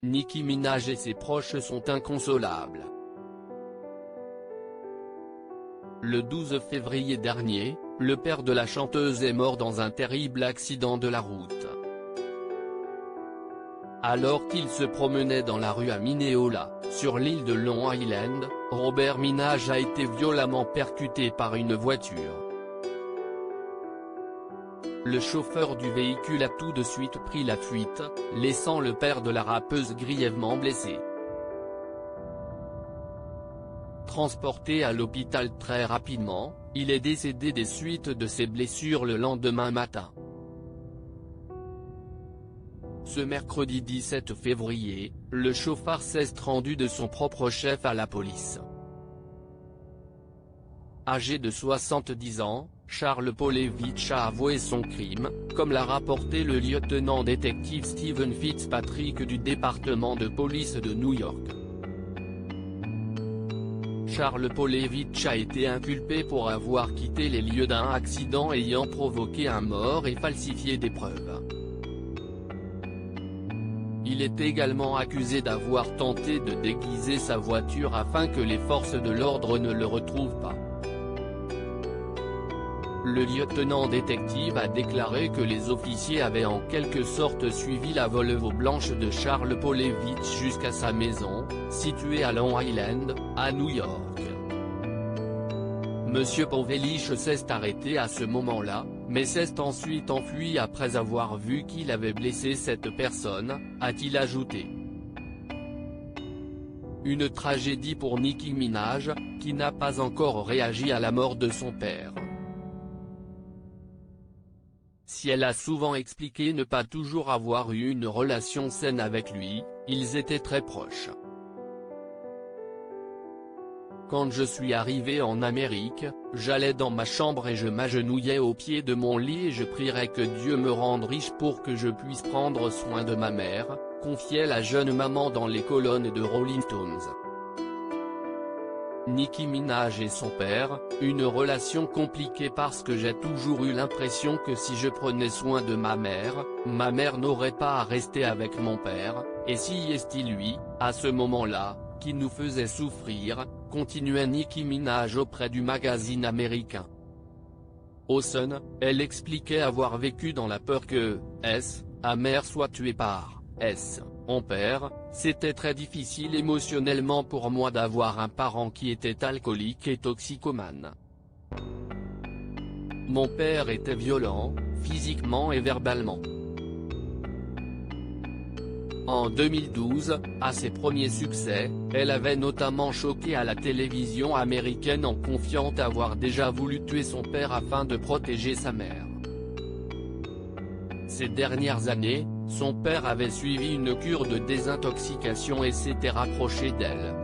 Nicki Minaj et ses proches sont inconsolables. Le 12 février dernier, le père de la chanteuse est mort dans un terrible accident de la route. Alors qu'il se promenait dans la rue à Minneola, sur l'île de Long Island, Robert Minaj a été violemment percuté par une voiture. Le chauffeur du véhicule a tout de suite pris la fuite, laissant le père de la rappeuse grièvement blessé. Transporté à l'hôpital très rapidement, il est décédé des suites de ses blessures le lendemain matin. Ce mercredi 17 février, le chauffard s'est rendu de son propre chef à la police. Âgé de 70 ans, Charles Polevich a avoué son crime, comme l'a rapporté le lieutenant détective Steven Fitzpatrick du département de police de New York. Charles Polevich a été inculpé pour avoir quitté les lieux d'un accident ayant provoqué un mort et falsifié des preuves. Il est également accusé d'avoir tenté de déguiser sa voiture afin que les forces de l'ordre ne le retrouvent pas. Le lieutenant détective a déclaré que les officiers avaient en quelque sorte suivi la Volvo blanche de Charles Polevich jusqu'à sa maison, située à Long Island, à New York. Monsieur Polevich s'est arrêté à ce moment-là, mais s'est ensuite enfui après avoir vu qu'il avait blessé cette personne, a-t-il ajouté. Une tragédie pour Nicki Minaj, qui n'a pas encore réagi à la mort de son père. Si elle a souvent expliqué ne pas toujours avoir eu une relation saine avec lui, ils étaient très proches. Quand je suis arrivé en Amérique, j'allais dans ma chambre et je m'agenouillais au pied de mon lit et je prierais que Dieu me rende riche pour que je puisse prendre soin de ma mère, confiait la jeune maman dans les colonnes de Rolling Stones. Nicki Minaj et son père, une relation compliquée parce que j'ai toujours eu l'impression que si je prenais soin de ma mère n'aurait pas à rester avec mon père, et si est-il lui, à ce moment-là, qui nous faisait souffrir, continuait Nicki Minaj auprès du magazine américain The Sun, elle expliquait avoir vécu dans la peur que, sa mère soit tuée par, mon père, c'était très difficile émotionnellement pour moi d'avoir un parent qui était alcoolique et toxicomane. Mon père était violent, physiquement et verbalement. En 2012, à ses premiers succès, elle avait notamment choqué à la télévision américaine en confiant avoir déjà voulu tuer son père afin de protéger sa mère. Ces dernières années, son père avait suivi une cure de désintoxication et s'était rapproché d'elle.